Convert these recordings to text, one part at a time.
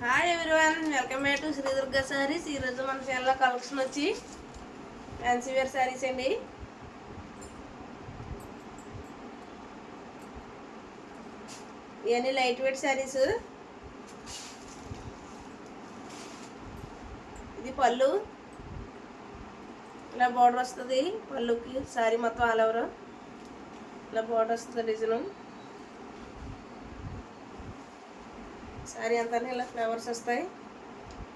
Hi everyone, welcome back to Shri Durga Sarees. ఈరోజు మన ఛానల్లో కలెక్షన్ వచ్చి ఫ్యాన్సీ వేర్ సారీస్ అండి. ఇవన్నీ లైట్ వెయిట్ సారీస్. ఇది పళ్ళు, ఇలా బార్డర్ వస్తుంది. పళ్ళుకి సారీ మొత్తం ఆల్ ఓవర్ ఇలా బార్డర్ వస్తుంది. డిజైన్ సారీ అంతా ఇలా ఫ్లవర్స్ వస్తాయి.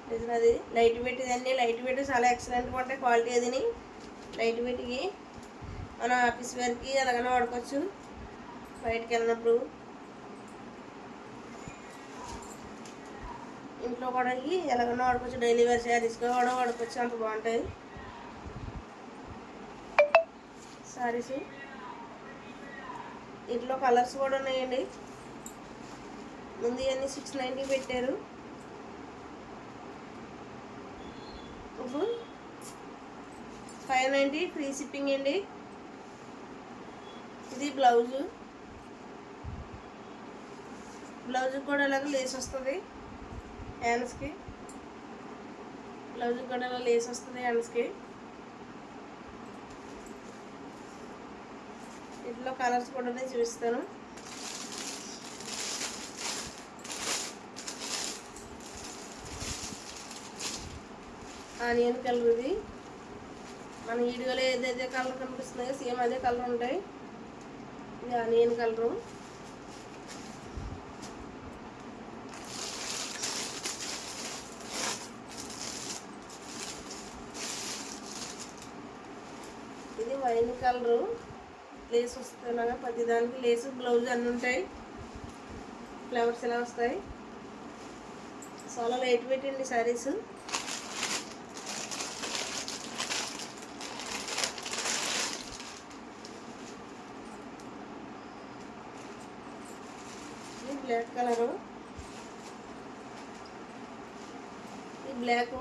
డిజైన్ అది లైట్ వెయిట్. ఇదన్నీ లైట్ వెయిట్, చాలా ఎక్సలెంట్గా ఉంటాయి. క్వాలిటీ అదిని లైట్ వెయిట్కి మనం ఆఫీస్ వేర్కి ఎలాగైనా వాడుకోవచ్చు. బయటకు వెళ్ళినప్పుడు ఇంట్లో కూడా ఎలాగైనా వాడుకోవచ్చు. డైలీ వేర్ శారీస్గా కూడా వాడుకోవచ్చు, అంత బాగుంటాయి శారీస్. ఇంట్లో కలర్స్ కూడా ఉన్నాయండి. ముందు ఇవన్నీ 690 పెట్టారు, ఇప్పుడు 590 ఫ్రీ షిప్పింగ్ అండి. ఇది బ్లౌజు కూడా ఇలాగ లేస్ వస్తుంది. హ్యాండ్స్కి బ్లౌజు కూడా ఇలా లేస్ వస్తుంది. హ్యాండ్స్కి ఇంట్లో కలర్స్ కూడా చూపిస్తాను. ఆనియన్ కలర్, ఇది మన వీడియోలో ఏదైతే కలర్ కనిపిస్తున్నాయో సేమ్ అదే కలర్ ఉంటాయి. ఇది ఆనియన్ కలరు. ఇది వైన్ కలరు. లేస్ వస్తున్నాగా ప్రతి దానికి లేస్, బ్లౌజ్ అన్నీ ఉంటాయి. ఫ్లవర్స్ ఇలా వస్తాయి. చాలా లైట్ వెయిట్ అండి శారీస్. బ్లాక్ కలరు, ఈ బ్లాక్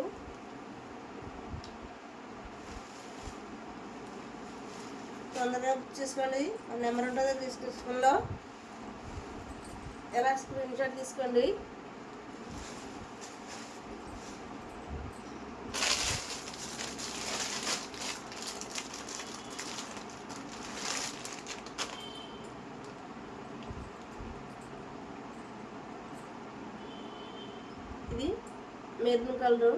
తొందరగా బుక్ చేసుకోండి. ఆ నెంబర్ ఉంటుందో డిస్క్రిప్షన్లో, ఎలా స్క్రీన్ షాట్ తీసుకోండి. ఇది మెరూన్ కలరు.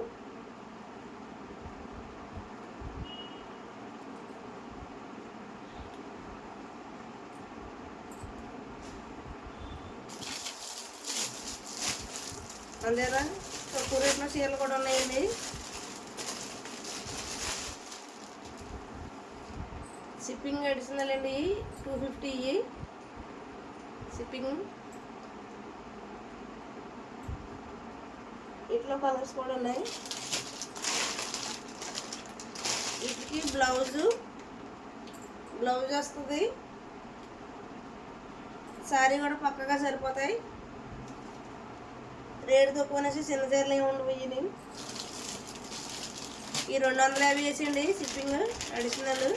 అంతేదా తక్కువ రేట్లో చీరలు కూడా ఉన్నాయండి. షిప్పింగ్ అడిషనల్ అండి, 250 షిప్పింగ్. ఇట్లా కలర్స్ కూడా ఉన్నాయి. వీటికి బ్లౌజ్ వస్తుంది. శారీ కూడా పక్కగా సరిపోతాయి. రేటు తక్కువ అనేసి చిన్న చీరలు ఏమి ఉండిపోయి. ఈ 250 వేసేయండి షిప్పింగ్ అడిషనల్.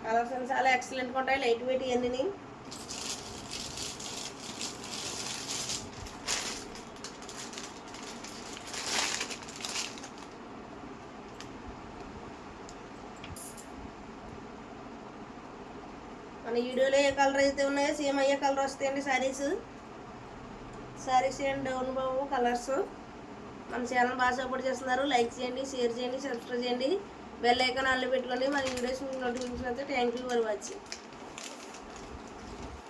కలర్స్ అన్ని చాలా ఎక్సలెంట్గా ఉంటాయి. లైట్ వెయిట్ ఇవన్నీ. మన వీడియోలో ఏ కలర్ అయితే ఉన్నాయో సేమ్ అయ్యే కలర్ వస్తాయండి saris and down Babu colours. మన ఛానల్ బాగా సపోర్ట్ చేస్తున్నారు. లైక్ చేయండి, షేర్ చేయండి, సబ్స్క్రైబ్ చేయండి, బెల్ ఐకాన్ ఆన్లో పెట్టుకోండి. మన వీడియోస్ మీకు నోటిఫికేషన్ అయితే. Thank you for watching.